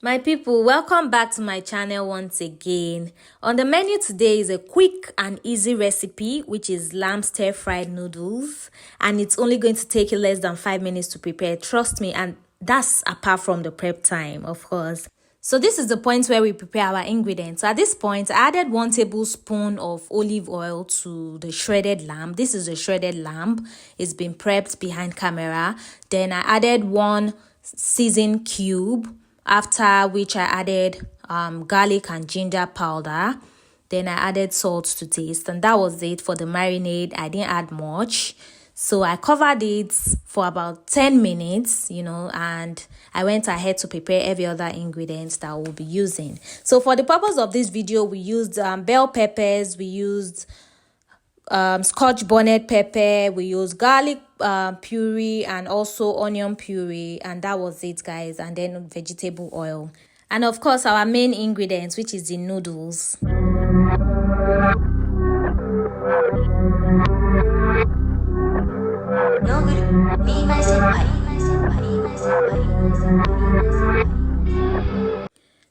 My people, welcome back to my channel once again. On the menu today is a quick and easy recipe, which is lamb stir-fried noodles, and it's only going to take you less than 5 minutes to prepare. Trust me, and that's apart from the prep time, of course. So this is the point where we prepare our ingredients. So at this point, I added 1 tablespoon of olive oil to the shredded lamb. This is the shredded lamb. It's been prepped behind camera. Then I added 1 seasoned cube, after which I added garlic and ginger powder. Then I added salt to taste, and that was it for the marinade. I didn't add much. So I covered it for about 10 minutes, and I went ahead to prepare every other ingredients that we'll be using. So for the purpose of this video, we used bell peppers, we used scotch bonnet pepper, we used garlic puree and also onion puree, and that was it, guys. And then vegetable oil, and of course our main ingredients, which is the noodles.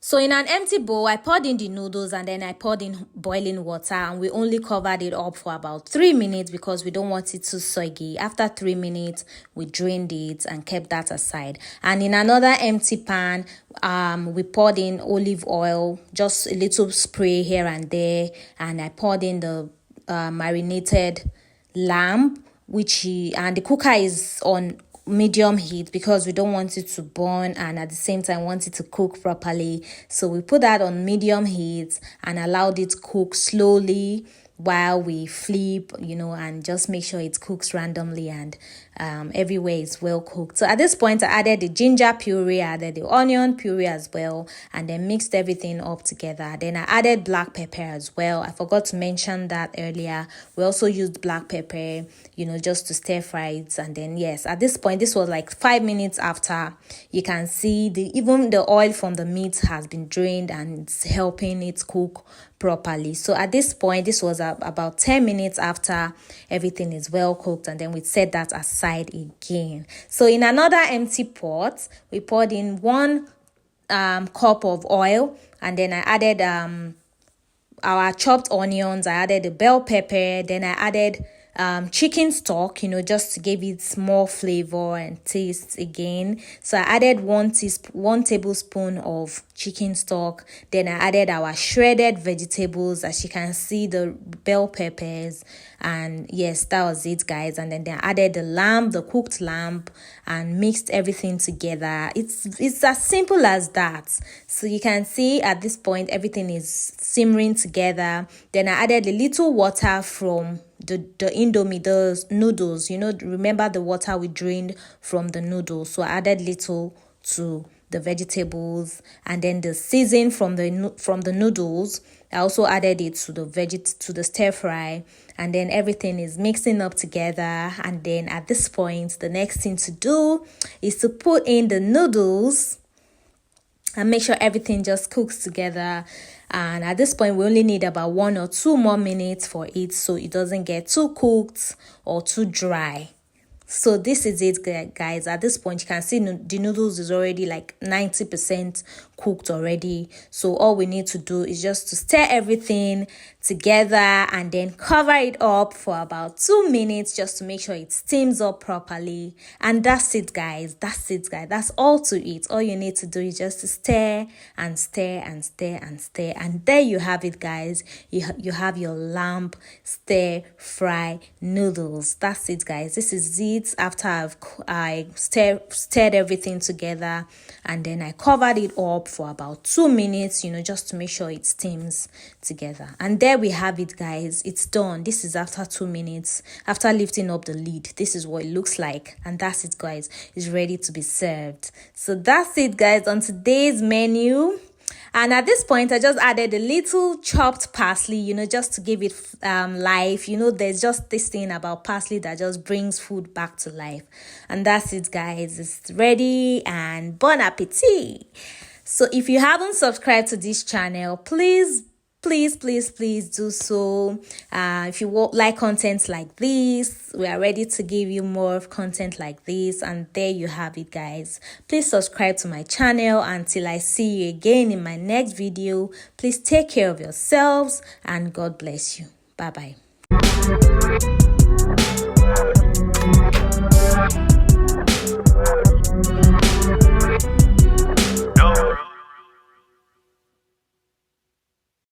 So in an empty bowl, I poured in the noodles and then I poured in boiling water, and we only covered it up for about 3 minutes because we don't want it too soggy. After 3 minutes, we drained it and kept that aside. And in another empty pan, we poured in olive oil, just a little spray here and there, and I poured in the marinated lamb, and the cooker is on medium heat because we don't want it to burn, and at the same time want it to cook properly. So we put that on medium heat and allowed it to cook slowly while we flip, and just make sure it cooks randomly and everywhere is well cooked. So at this point, I added the ginger puree, I added the onion puree as well, and then mixed everything up together. Then I added black pepper as well. I forgot to mention that earlier. We also used black pepper, just to stir fry it. And then yes, at this point, this was like 5 minutes after. You can see even the oil from the meat has been drained and it's helping it cook properly. So at this point, this was about 10 minutes after everything is well cooked, and then we set that aside again. So in another empty pot, we poured in 1 cup of oil, and then I added our chopped onions, I added the bell pepper, then I added chicken stock, just to give it more flavor and taste again. So I added 1 tablespoon of chicken stock. Then I added our shredded vegetables, as you can see, the bell peppers, and yes, that was it, guys. And then I added the cooked lamb, and mixed everything together. It's as simple as that. So you can see at this point everything is simmering together. Then I added a little water from the Indomie, the noodles. Remember the water we drained from the noodles. So I added little to the vegetables, and then the season from the noodles, I also added it to the stir fry, and then everything is mixing up together. And then at this point, the next thing to do is to put in the noodles and make sure everything just cooks together. And at this point, we only need about 1 or 2 more minutes for it, so it doesn't get too cooked or too dry. So this is it, guys. At this point, you can see the noodles is already like 90% cooked already. So all we need to do is just to stir everything together and then cover it up for about 2 minutes just to make sure it steams up properly. And that's it, guys. That's all to it. All you need to do is just to stir and stir and stir and stir. And there you have it, guys. You have your lamb stir fry noodles. That's it, guys. This is it. After I stirred everything together, and then I covered it up for about 2 minutes, just to make sure it steams together. And there we have it, guys. It's done. This is after 2 minutes. After lifting up the lid, this is what it looks like. And that's it, guys. It's ready to be served. So that's it, guys, on today's menu. And at this point, I just added a little chopped parsley, just to give it life. There's just this thing about parsley that just brings food back to life. And that's it, guys. It's ready, and bon appetit. So if you haven't subscribed to this channel, please Please do so. If you like content like this, we are ready to give you more of content like this. And there you have it, guys. Please subscribe to my channel. Until I see you again in my next video, please take care of yourselves and God bless you. Bye bye.